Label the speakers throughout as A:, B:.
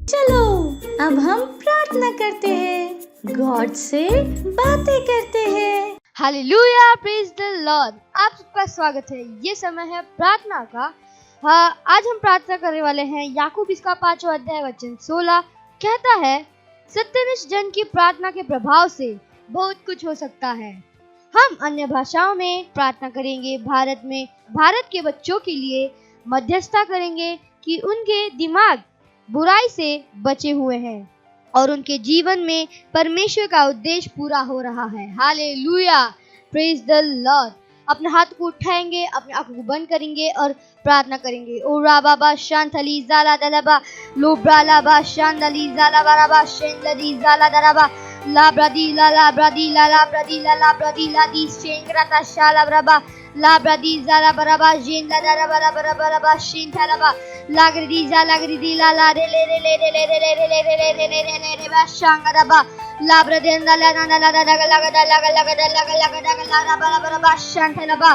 A: चलो अब हम प्रार्थना करते हैं, गॉड से बातें करते हैं।
B: Hallelujah, praise the Lord. आप सबका स्वागत है। ये समय है प्रार्थना का। आज हम प्रार्थना करने वाले हैं। याकूब इसका 5वां अध्याय वचन 16 कहता है, सत्यनिष्ठ जन की प्रार्थना के प्रभाव से बहुत कुछ हो सकता है। हम अन्य भाषाओं में प्रार्थना करेंगे। भारत के बच्चों के लिए मध्यस्थता करेंगे कि उनके दिमाग बुराई से बचे हुए हैं और उनके जीवन में परमेश्वर का उद्देश्य पूरा हो रहा है। Hallelujah, praise the Lord. अपने हाथ को उठाएंगे, अपने आंखों को बंद करेंगे और प्रार्थना करेंगे। ओ राबाबा शांतली जाला दलबा लोब्रालाबा शांतली जाला बराबा शेंदली जाला दरबा ला ब्रदी ला ब्रदी ला ब्रदी ला दी शेंग्रता शाला ब्रबा ला ब्रदी जाला बराबा जेंदा दरबा बराबा शेंथलबा लागरिदी ला ला रे ले रे ले रे ले रे ले रे ले रे ले रे ले रे बा शांगरबा ला ब्रदेंदा ला ला ला ला बराबा शांथलबा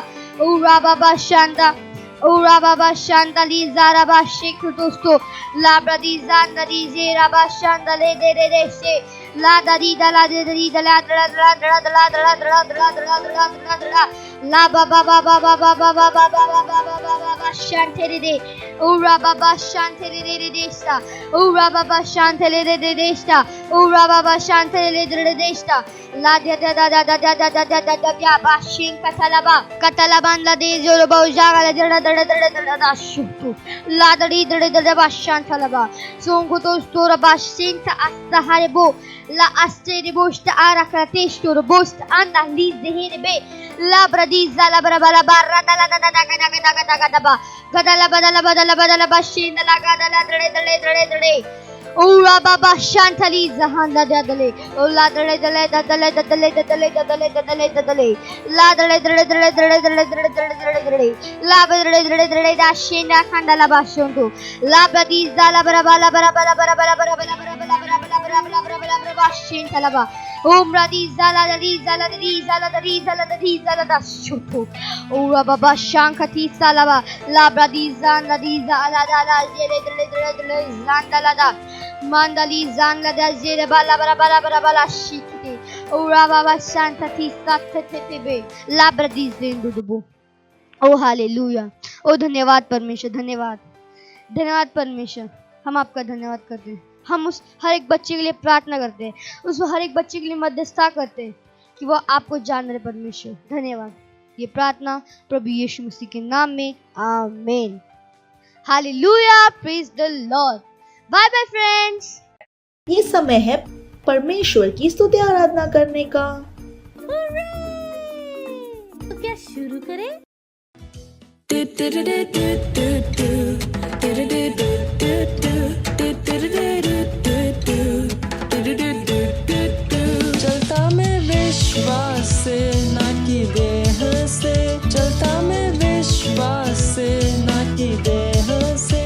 B: ऊरा बाबा शांतली ज़ाराबा शेख दोस्तों ला ब्रदी ज़ांदरी ज़ेराबा शांतले दे रे रे से ला दरी दला दे दरी दला दला दला दला दला दला दला दला दला दला दला दला ला बाबा बाबा बाबा बाबा बाबा बाबा बाबा शांतले दे ऊरा बाबा शांतले दे रे देस्ता ऊरा बाबा शांतले दे रे देस्ता ऊरा बाबा शांतले दे रे देस्ता ला दे दा दा दा दा दा दा दा दा दा क्या बाशिंग कतलाबान ला दे जो बहुजागा ला दड़ा दड़ा दड़ा दड़ा दा शुतु ला दड़ी दड़ा दड़ा बाशान थलबा सोंगो तो स्टोर बाशिंग ता asta harebo la astere bosta ara kratestor bost anda li zehir be la bradiza la brabala barra da la da da da da da ba gadala badala bashin la gadala dade dade dade dade Ura baba shantali zahanda dadale ola dale dale dadale dadale dadale dadale dadale dadale la dale dale dale dale dale dale dale dale la dale dale dale da shinda khandala bashundu la badiza la bara bara bara bara bara bara bara bara bara bara bara bara bara bara bashin talaba umra diza la diza la diza la diza la diza la dashutu ura baba shankati salaba la badiza la diza la la dale dale dale dale zandala da Mandali zangla da zere bala bara bara bara bala shikti ura baba shanta tisa tebe labra di zendubu O hallelujah. ओ धन्यवाद परमेश्वर, धन्यवाद परमेश्वर। हम आपका धन्यवाद करते हैं। हम उस हर एक बच्चे के लिए प्रार्थना करते हैं, उस हर एक बच्चे के लिए मध्यस्थता करते हैं कि वो आपको जान रहे। परमेश्वर धन्यवाद। ये प्रार्थना प्रभु यीशु मसीह के नाम में, आमीन। Hallelujah, praise the Lord. Bye bye friends.
C: ये समय है परमेश्वर की स्तुति आराधना करने का।
A: तो क्या शुरू करें?
D: चलता मैं विश्वास से ना कि देह से, चलता मैं विश्वास से ना कि देह से।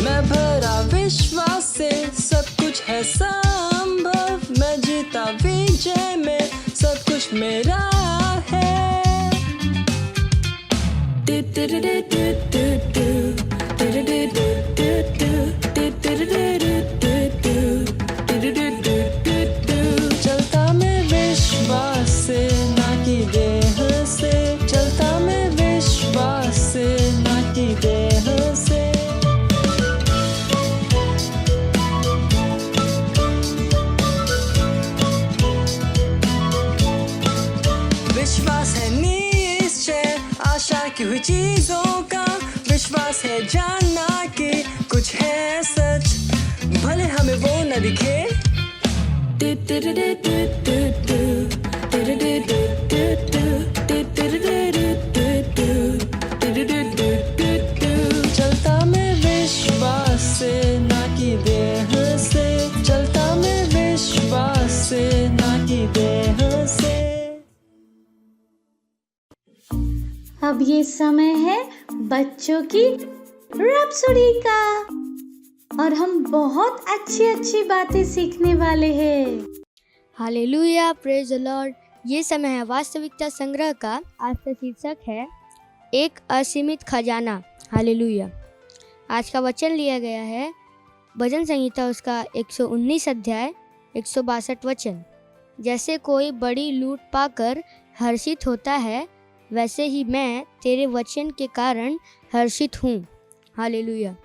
D: मैं भरा विश्वास से, सब कुछ है संभव। मैं जीता विजय में, सब कुछ मेरा है। चलता मैं विश्वास से ना कि देह से, चलता मैं विश्वास से ना कि देह से। विश्वास है निश्चय आशा की हुई चीजों का, विश्वास है जानना कि कुछ है सच, भले हमें वो न दिखे। चलता मैं विश्वास से ना कि देह से, चलता मैं विश्वास से ना कि देह से।
A: अब ये समय है बच्चों की रैप्सोडी का और हम बहुत अच्छी अच्छी बातें सीखने वाले हैं।
B: Hallelujah, praise the Lord. ये समय है वास्तविकता संग्रह का। आज का शीर्षक है एक असीमित खजाना। हालेलुया। आज का वचन लिया गया है भजन संहिता उसका 119 अध्याय 162 वचन। जैसे कोई बड़ी लूट पाकर हर्षित होता है, वैसे ही मैं तेरे वचन के कारण हर्षित हूँ। हालेलुया।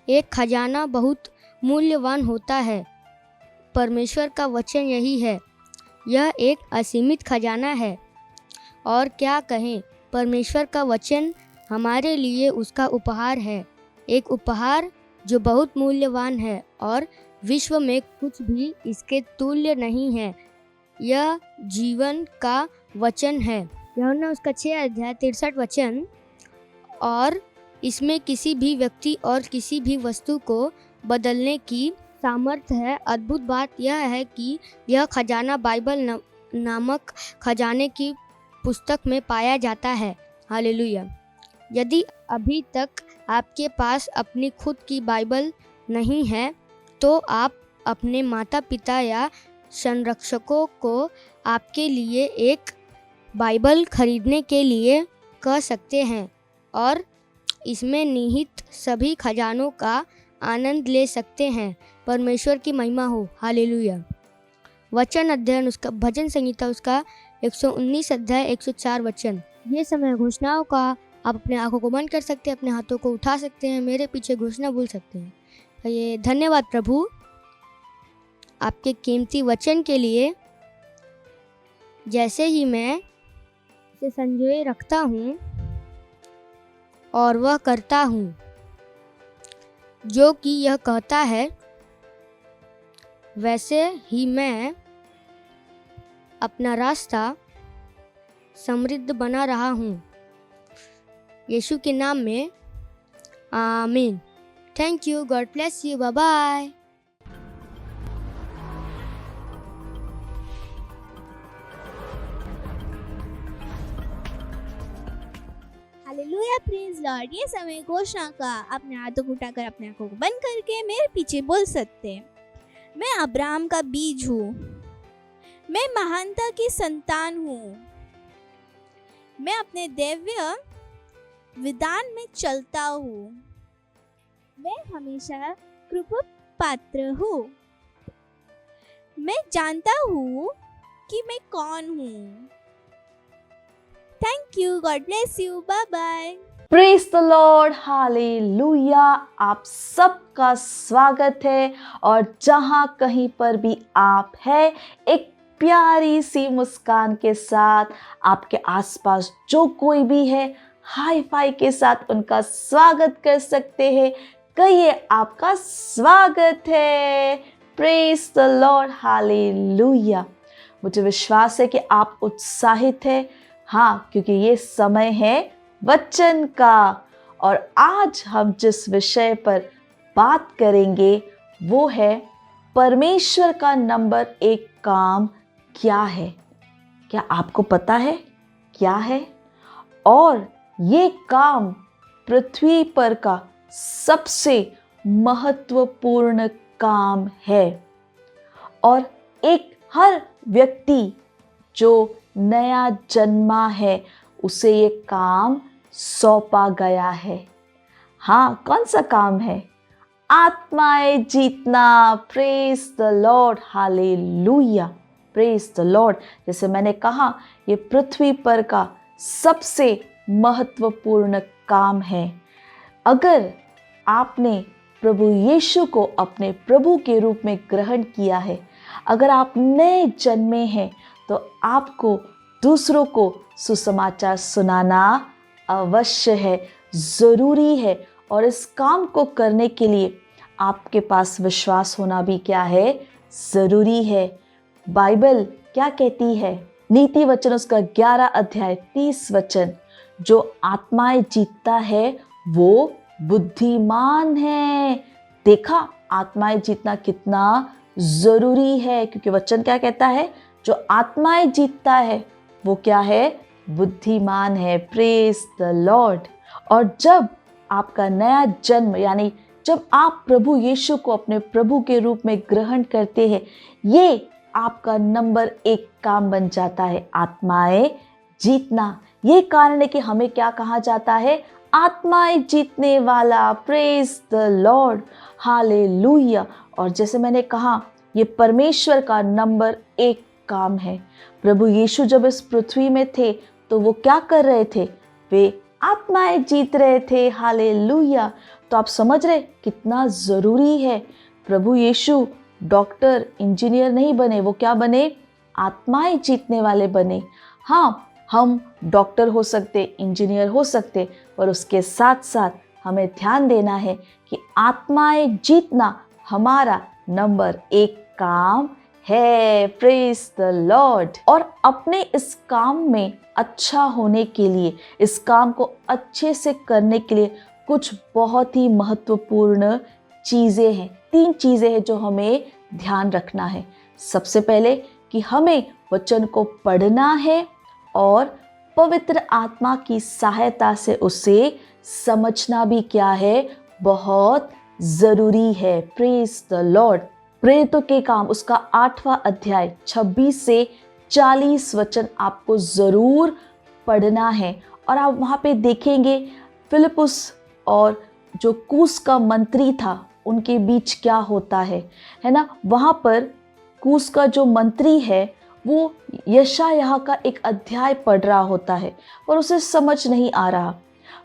B: एक खजाना बहुत मूल्यवान होता है। परमेश्वर का वचन यही है। यह एक असीमित खजाना है। और क्या कहें, परमेश्वर का वचन हमारे लिए उसका उपहार है। एक उपहार जो बहुत मूल्यवान है और विश्व में कुछ भी इसके तुल्य नहीं है। यह जीवन का वचन है। यूहन्ना उसका 6 अध्याय 63 वचन। और इसमें किसी भी व्यक्ति और किसी भी वस्तु को बदलने की सामर्थ्य है। अद्भुत बात यह है कि यह खजाना बाइबल नामक खजाने की पुस्तक में पाया जाता है। हालेलुया। यदि अभी तक आपके पास अपनी खुद की बाइबल नहीं है, तो आप अपने माता पिता या संरक्षकों को आपके लिए एक बाइबल खरीदने के लिए कह सकते हैं और इसमें निहित सभी खजानों का आनंद ले सकते हैं। परमेश्वर की महिमा हो। हालेलुया। वचन अध्ययन उसका भजन संहिता उसका 119 अध्याय 104 वचन। ये समय घोषणाओं का। आप अपने आंखों को बंद कर सकते हैं, अपने हाथों को उठा सकते हैं, मेरे पीछे घोषणा बोल सकते हैं। ये धन्यवाद प्रभु आपके कीमती वचन के लिए। जैसे ही मैं इसे संजोए रखता हूँ और वह करता हूँ जो कि यह कहता है, वैसे ही मैं अपना रास्ता समृद्ध बना रहा हूँ। यीशु के नाम में आमीन। Thank you. God bless you. Bye bye.
E: Hallelujah, praise Lord. ये समय घोषणा का। अपने हाथों को उठाकर अपने आंखों को बंद करके मेरे पीछे बोल सकते हैं। मैं अब्राहम का बीज हूँ। मैं महानता की संतान हूँ। मैं अपने दिव्य विधान में चलता हूँ। मैं हमेशा कृपा पात्र हूँ। मैं जानता हूँ कि मैं कौन हूँ। Thank you. God bless you. Bye bye.
C: Praise the Lord. Hallelujah. आप सबका स्वागत है और जहां कहीं पर भी आप हैं, एक प्यारी सी मुस्कान के साथ आपके आसपास जो कोई भी है, हाई फाई के साथ उनका स्वागत कर सकते हैं। कहिए, आपका स्वागत है। Praise the Lord. हालेलुया। मुझे विश्वास है कि आप उत्साहित हैं। हाँ, क्योंकि ये समय है वचन का। और आज हम जिस विषय पर बात करेंगे वो है परमेश्वर का नंबर 1 काम क्या है। क्या आपको पता है क्या है? और ये काम पृथ्वी पर का सबसे महत्वपूर्ण काम है। और एक हर व्यक्ति जो नया जन्मा है, उसे ये काम सौंपा गया है। हाँ, कौन सा काम है? आत्माएं जीतना। Praise the Lord. Hallelujah. Praise the Lord. जैसे मैंने कहा, ये पृथ्वी पर का सबसे महत्वपूर्ण काम है। अगर आपने प्रभु यीशु को अपने प्रभु के रूप में ग्रहण किया है, अगर आप नए जन्मे हैं, तो आपको दूसरों को सुसमाचार सुनाना अवश्य है, ज़रूरी है। और इस काम को करने के लिए आपके पास विश्वास होना भी क्या है? ज़रूरी है। बाइबल क्या कहती है? नीति वचन उसका 11 अध्याय 30 वचन, जो आत्माएं जीतता है वो बुद्धिमान है। देखा, आत्माएं जीतना कितना ज़रूरी है, क्योंकि वचन क्या कहता है? जो आत्माएं जीतता है वो क्या है? बुद्धिमान है। Praise the Lord. और जब आपका नया जन्म, यानी जब आप प्रभु यीशु को अपने प्रभु के रूप में ग्रहण करते हैं, ये आपका नंबर 1 काम बन जाता है आत्माएं जीतना। ये कारण है कि हमें क्या कहा जाता है, आत्माएं जीतने वाला। Praise the Lord, hallelujah. और जैसे मैंने कहा, ये परमेश्वर का नंबर 1 काम है। प्रभु यीशु जब इस पृथ्वी में थे तो वो क्या कर रहे थे, वे आत्माएं जीत रहे थे। हालेलुया। तो आप समझ रहे कितना जरूरी है। प्रभु यीशु डॉक्टर इंजीनियर नहीं बने, वो क्या बने, आत्माएं जीतने वाले बने। हाँ, हम डॉक्टर हो सकते, इंजीनियर हो सकते, पर उसके साथ साथ हमें ध्यान देना है कि आत्माएं जीतना हमारा नंबर 1 काम है। Praise the Lord. और अपने इस काम में अच्छा होने के लिए, इस काम को अच्छे से करने के लिए कुछ बहुत ही महत्वपूर्ण चीज़ें हैं। 3 चीज़ें हैं जो हमें ध्यान रखना है। सबसे पहले कि हमें वचन को पढ़ना है और पवित्र आत्मा की सहायता से उसे समझना भी क्या है, बहुत ज़रूरी है। Praise the Lord. प्रेरितों के काम उसका 8वां अध्याय 26 से 40 वचन आपको ज़रूर पढ़ना है। और आप वहाँ पे देखेंगे फिलिपुस और जो कूस का मंत्री था उनके बीच क्या होता है ना। वहाँ पर कूस का जो मंत्री है वो यशायाह का एक अध्याय पढ़ रहा होता है और उसे समझ नहीं आ रहा,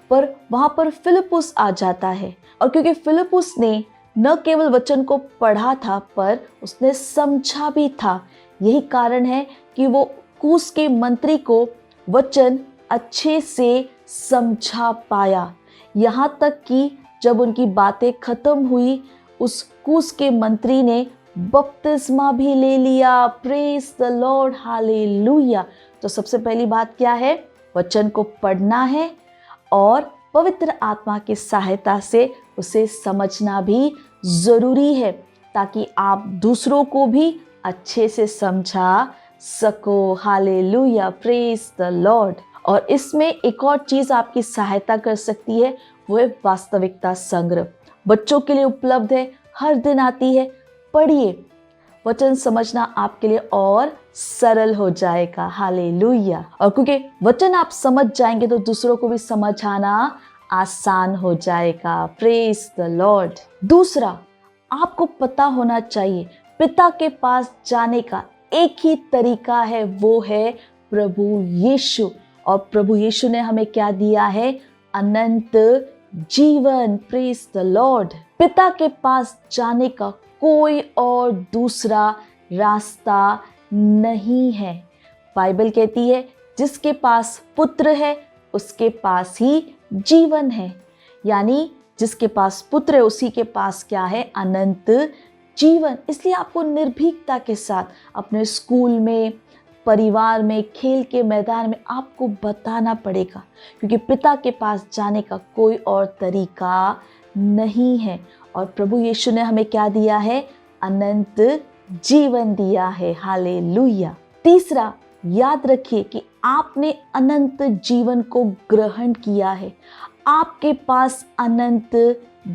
C: पर वहाँ पर फिलिपुस आ जाता है। और क्योंकि फिलिपुस ने न केवल वचन को पढ़ा था पर उसने समझा भी था, यही कारण है कि वो कूस के मंत्री को वचन अच्छे से समझा पाया। यहाँ तक कि जब उनकी बातें खत्म हुई, उस कूस के मंत्री ने बपतिस्मा भी ले लिया। Praise the Lord, hallelujah. तो सबसे पहली बात क्या है, वचन को पढ़ना है और पवित्र आत्मा की सहायता से उसे समझना भी ज़रूरी है, ताकि आप दूसरों को भी अच्छे से समझा सको। Hallelujah, praise the Lord. और इसमें एक और चीज़ आपकी सहायता कर सकती है, वो है वास्तविकता संग्रह। बच्चों के लिए उपलब्ध है, हर दिन आती है, पढ़िए। वचन समझना आपके लिए और सरल हो जाएगा। हालेलुया। और क्योंकि वचन आप समझ जाएंगे तो दूसरों को भी समझाना आसान हो जाएगा। Praise the Lord. दूसरा, आपको पता होना चाहिए पिता के पास जाने का एक ही तरीका है, वो है प्रभु यीशु। और प्रभु यीशु ने हमें क्या दिया है, अनंत जीवन। Praise the Lord. पिता के पास जाने का कोई और दूसरा रास्ता नहीं है। बाइबल कहती है जिसके पास पुत्र है उसके पास ही जीवन है। यानी जिसके पास पुत्र है उसी के पास क्या है, अनंत जीवन। इसलिए आपको निर्भीकता के साथ अपने स्कूल में, परिवार में, खेल के मैदान में आपको बताना पड़ेगा, क्योंकि पिता के पास जाने का कोई और तरीका नहीं है। और प्रभु यीशु ने हमें क्या दिया है, अनंत जीवन दिया है। हालेलुया। तीसरा, याद रखिए कि आपने अनंत जीवन को ग्रहण किया है। आपके पास अनंत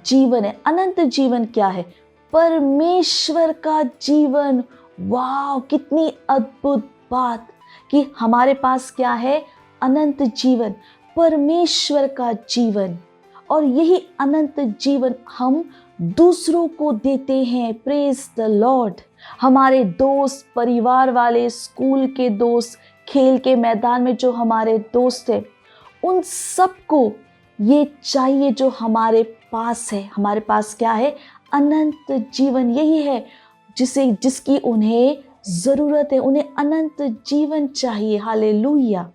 C: जीवन है। अनंत जीवन क्या है, परमेश्वर का जीवन। वाह, कितनी अद्भुत बात कि हमारे पास क्या है, अनंत जीवन, परमेश्वर का जीवन। और यही अनंत जीवन हम दूसरों को देते हैं। Praise the Lord. हमारे दोस्त, परिवार वाले, स्कूल के दोस्त, खेल के मैदान में जो हमारे दोस्त हैं, उन सबको ये चाहिए जो हमारे पास है। हमारे पास क्या है, अनंत जीवन। यही है जिसकी उन्हें ज़रूरत है। उन्हें अनंत जीवन चाहिए। हालेलुया।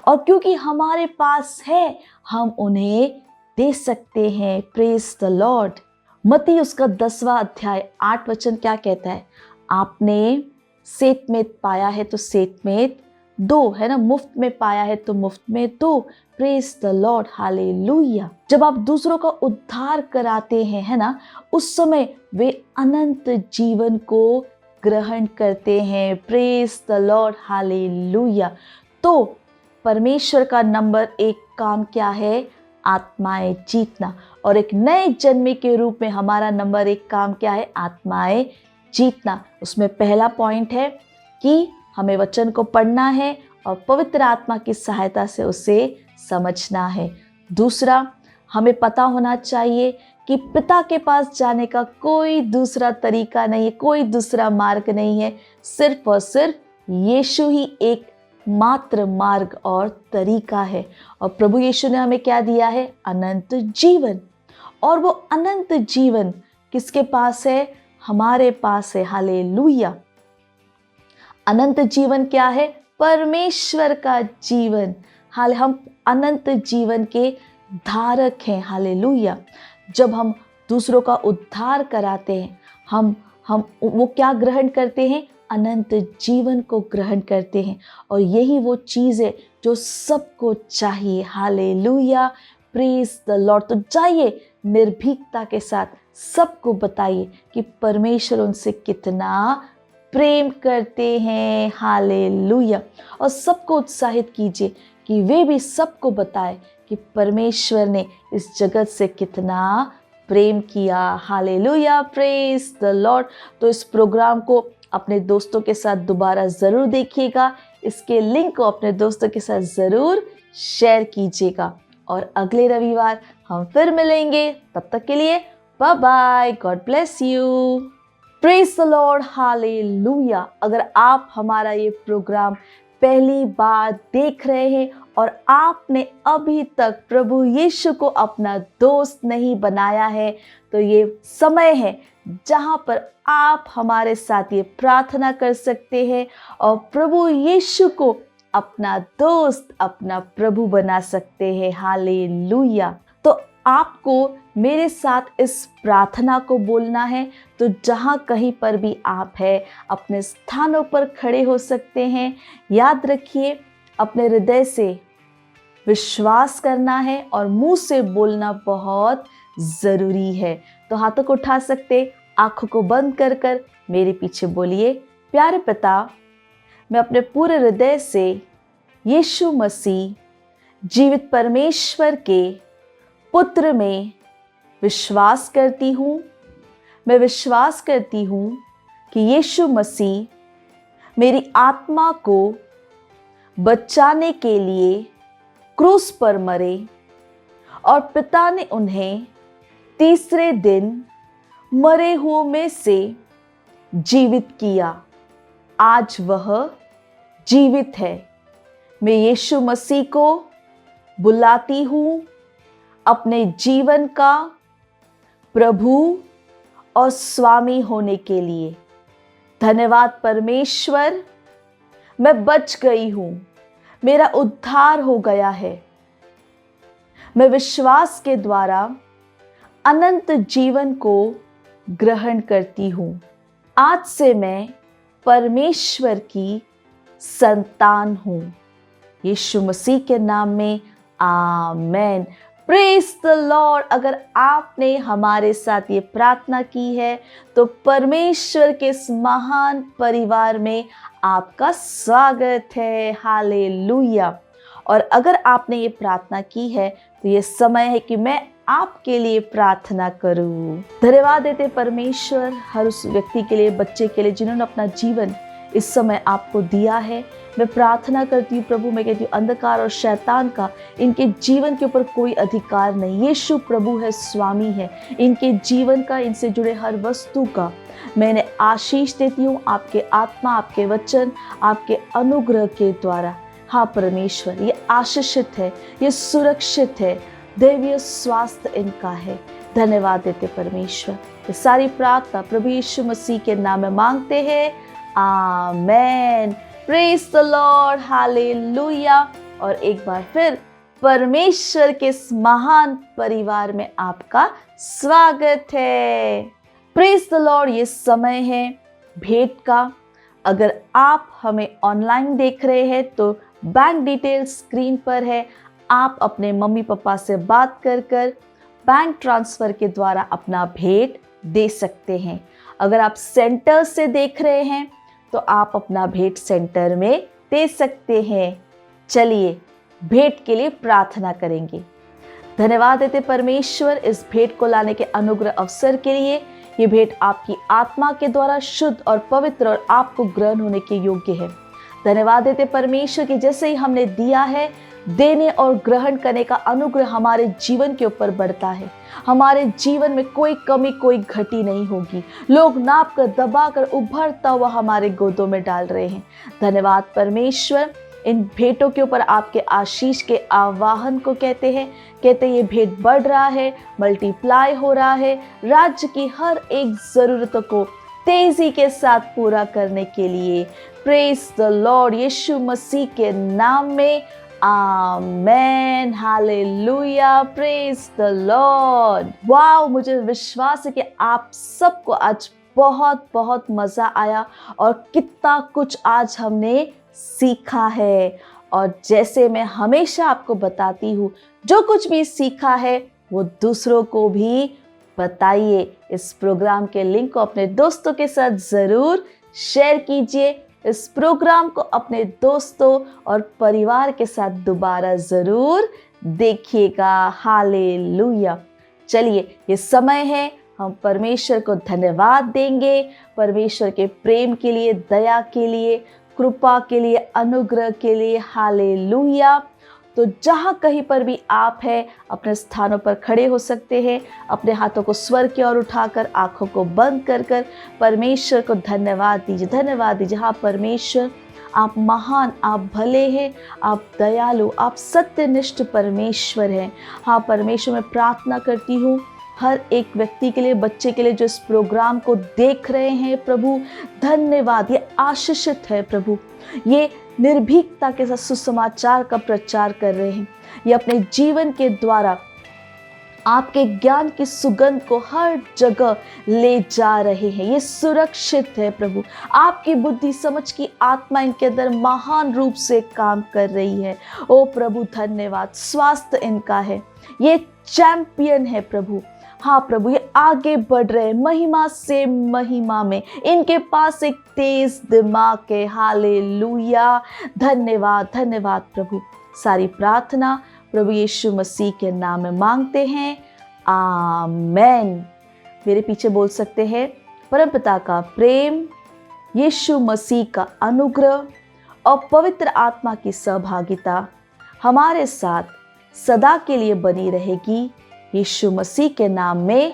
C: और क्योंकि हमारे पास है, हम उन्हें दे सकते हैं। Praise the Lord. मत्ती उसका 10वां अध्याय 8 वचन क्या कहता है, आपने सेतमेत पाया है तो सेतमेत दो, है ना, मुफ्त में पाया है तो मुफ्त में दो। Praise the Lord, hallelujah. जब आप दूसरों का उद्धार कराते हैं, है ना, उस समय वे अनंत जीवन को ग्रहण करते हैं। Praise the Lord, hallelujah. तो परमेश्वर का नंबर 1 काम क्या है, आत्माएं जीतना। और एक नए जन्मे के रूप में हमारा नंबर 1 काम क्या है, आत्माएं जीतना। उसमें पहला पॉइंट है कि हमें वचन को पढ़ना है और पवित्र आत्मा की सहायता से उसे समझना है। दूसरा, हमें पता होना चाहिए कि पिता के पास जाने का कोई दूसरा तरीका नहीं है, कोई दूसरा मार्ग नहीं है, सिर्फ और सिर्फ यीशु ही एक मात्र मार्ग और तरीका है। और प्रभु यीशु ने हमें क्या दिया है? अनंत जीवन। और वो अनंत जीवन किसके पास है? हमारे पास है। हालेलुया। अनंत जीवन क्या है? परमेश्वर का जीवन। हम अनंत जीवन के धारक हैं। हालेलुया। जब हम दूसरों का उद्धार कराते हैं, हम वो क्या ग्रहण करते हैं? अनंत जीवन को ग्रहण करते हैं। और यही वो चीज़ है जो सबको चाहिए। Hallelujah, praise the Lord. तो जाइए निर्भीकता के साथ सबको बताइए कि परमेश्वर उनसे कितना प्रेम करते हैं। हालेलुया। और सबको उत्साहित कीजिए कि वे भी सबको बताएं कि परमेश्वर ने इस जगत से कितना प्रेम किया। Hallelujah, praise the Lord. तो इस प्रोग्राम को अपने दोस्तों के साथ दोबारा ज़रूर देखिएगा। इसके लिंक को अपने दोस्तों के साथ ज़रूर शेयर कीजिएगा। और अगले रविवार हम फिर मिलेंगे। तब तक के लिए bye bye, God bless you, praise the Lord, hallelujah. अगर आप हमारा ये प्रोग्राम पहली बार देख रहे हैं और आपने अभी तक प्रभु यीशु को अपना दोस्त नहीं बनाया है, तो ये समय है जहाँ पर आप हमारे साथ ये प्रार्थना कर सकते हैं और प्रभु यीशु को अपना दोस्त, अपना प्रभु बना सकते हैं। हालेलुया। तो आपको मेरे साथ इस प्रार्थना को बोलना है। तो जहाँ कहीं पर भी आप हैं, अपने स्थानों पर खड़े हो सकते हैं। याद रखिए, अपने हृदय से विश्वास करना है और मुंह से बोलना बहुत ज़रूरी है। तो हाथों को उठा सकते, आंखों को बंद कर कर मेरे पीछे बोलिए, प्यारे पिता, मैं अपने पूरे हृदय से यीशु मसीह जीवित परमेश्वर के पुत्र में विश्वास करती हूँ। मैं विश्वास करती हूँ कि यीशु मसीह मेरी आत्मा को बचाने के लिए क्रूस पर मरे और पिता ने उन्हें तीसरे दिन मरे हुओं में से जीवित किया। आज वह जीवित है। मैं यीशु मसीह को बुलाती हूँ अपने जीवन का प्रभु और स्वामी होने के लिए। धन्यवाद परमेश्वर, मैं बच गई हूँ, मेरा उद्धार हो गया है। मैं विश्वास के द्वारा अनंत जीवन को ग्रहण करती हूँ। आज से मैं परमेश्वर की संतान हूँ। यीशु मसीह के नाम में आमेन। Praise the Lord. अगर आपने हमारे साथ ये प्रार्थना की है तो परमेश्वर के इस महान परिवार में आपका स्वागत है। हालेलुया। और अगर आपने ये प्रार्थना की है तो ये समय है कि मैं आपके लिए प्रार्थना करूं। धन्यवाद देते परमेश्वर हर उस व्यक्ति के लिए, बच्चे के लिए जिन्होंने अपना जीवन इस समय आपको दिया है। मैं प्रार्थना करती हूँ प्रभु, मैं कहती हूँ अंधकार और शैतान का इनके जीवन के ऊपर कोई अधिकार नहीं। यीशु प्रभु है, स्वामी है इनके जीवन का, इनसे जुड़े हर वस्तु का मैंने आशीष देती हूँ आपके आत्मा, आपके वचन, आपके अनुग्रह के द्वारा। हाँ परमेश्वर, ये आशीषित है, ये सुरक्षित है, दैवीय स्वास्थ्य इनका है। धन्यवाद देते परमेश्वर। ये सारी प्रार्थना प्रभु यीशु मसीह के नाम में मांगते हैं। Amen. Praise the Lord, hallelujah. और एक बार फिर परमेश्वर के इस महान परिवार में आपका स्वागत है। Praise the Lord. ये समय है भेंट का। अगर आप हमें ऑनलाइन देख रहे हैं तो बैंक डिटेल स्क्रीन पर है। आप अपने मम्मी पापा से बात कर बैंक ट्रांसफ़र के द्वारा अपना भेंट दे सकते हैं। अगर आप सेंटर से देख रहे हैं तो आप अपना भेंट सेंटर में दे सकते हैं। चलिए भेंट के लिए प्रार्थना करेंगे। धन्यवाद देते परमेश्वर इस भेंट को लाने के अनुग्रह अवसर के लिए। ये भेंट आपकी आत्मा के द्वारा शुद्ध और पवित्र और आपको ग्रहण होने के योग्य है। धन्यवाद देते परमेश्वर कि जैसे ही हमने दिया है, देने और ग्रहण करने का अनुग्रह हमारे जीवन के ऊपर बढ़ता है। हमारे जीवन में कोई कमी, कोई घटी नहीं होगी। लोग नाप कर, दबा कर उभरता हुआ हमारे गोदों में डाल रहे हैं। धन्यवाद परमेश्वर, इन भेंटों के ऊपर आपके आशीष के आवाहन को कहते हैं ये भेंट बढ़ रहा है, मल्टीप्लाई हो रहा है, राज्य की हर एक ज़रूरतों को तेजी के साथ पूरा करने के लिए। Praise the lord, Yeshu Masih के नाम में amen, hallelujah, praise the lord. Wow, मुझे विश्वास है कि आप सबको आज बहुत बहुत मज़ा आया और कितना कुछ आज हमने सीखा है। और जैसे मैं हमेशा आपको बताती हूँ, जो कुछ भी सीखा है वो दूसरों को भी बताइए। इस प्रोग्राम के लिंक को अपने दोस्तों के साथ ज़रूर शेयर कीजिए। इस प्रोग्राम को अपने दोस्तों और परिवार के साथ दोबारा ज़रूर देखिएगा। हालेलुया। चलिए, ये समय है हम परमेश्वर को धन्यवाद देंगे, परमेश्वर के प्रेम के लिए, दया के लिए, कृपा के लिए, अनुग्रह के लिए। हालेलुया। तो जहाँ कहीं पर भी आप हैं, अपने स्थानों पर खड़े हो सकते हैं। अपने हाथों को स्वर की ओर उठाकर, आंखों को बंद कर कर परमेश्वर को धन्यवाद दीजिए, धन्यवाद दीजिए। हाँ परमेश्वर, आप महान, आप भले हैं, आप दयालु, आप सत्यनिष्ठ परमेश्वर हैं। हाँ परमेश्वर, मैं प्रार्थना करती हूँ हर एक व्यक्ति के लिए, बच्चे के लिए जो इस प्रोग्राम को देख रहे हैं प्रभु, धन्यवाद। ये आशीषित है प्रभु, ये निर्भीकता के साथ सुसमाचार का प्रचार कर रहे हैं। ये अपने जीवन के द्वारा आपके ज्ञान की सुगंध को हर जगह ले जा रहे हैं। ये सुरक्षित है प्रभु, आपकी बुद्धि समझ की आत्मा इनके अंदर महान रूप से काम कर रही है। ओ प्रभु धन्यवाद, स्वास्थ्य इनका है, ये चैंपियन है प्रभु। हाँ प्रभु, ये आगे बढ़ रहे हैं महिमा से महिमा में, इनके पास एक तेज दिमाग है। हालेलुया, धन्यवाद धन्यवाद प्रभु। सारी प्रार्थना प्रभु यीशु मसीह के नाम में मांगते हैं, आमेन। मेरे पीछे बोल सकते हैं, परमपिता का प्रेम, यीशु मसीह का अनुग्रह और पवित्र आत्मा की सहभागिता हमारे साथ सदा के लिए बनी रहेगी, यीशु मसीह के नाम में,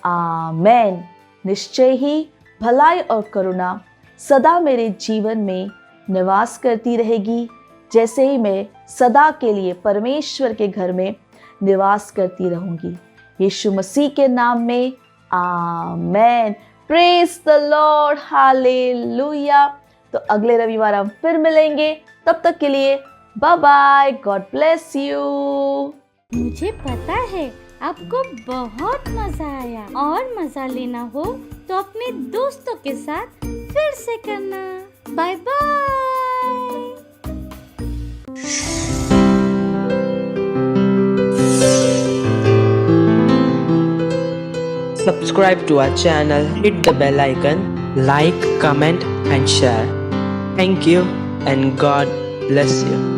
C: आमेन। निश्चय ही भलाई और करुणा सदा मेरे जीवन में निवास करती रहेगी, जैसे ही मैं सदा के लिए परमेश्वर के घर में निवास करती रहूंगी, यीशु मसीह के नाम में, amen. Praise the Lord, hallelujah. तो अगले रविवार हम फिर मिलेंगे, तब तक के लिए bye bye, God bless you.
A: मुझे पता है आपको बहुत मजा आया, और मजा लेना हो तो अपने दोस्तों के साथ फिर से करना। Bye bye.
F: Subscribe to our channel, hit the bell icon, like, comment and share. Thank you and God bless you.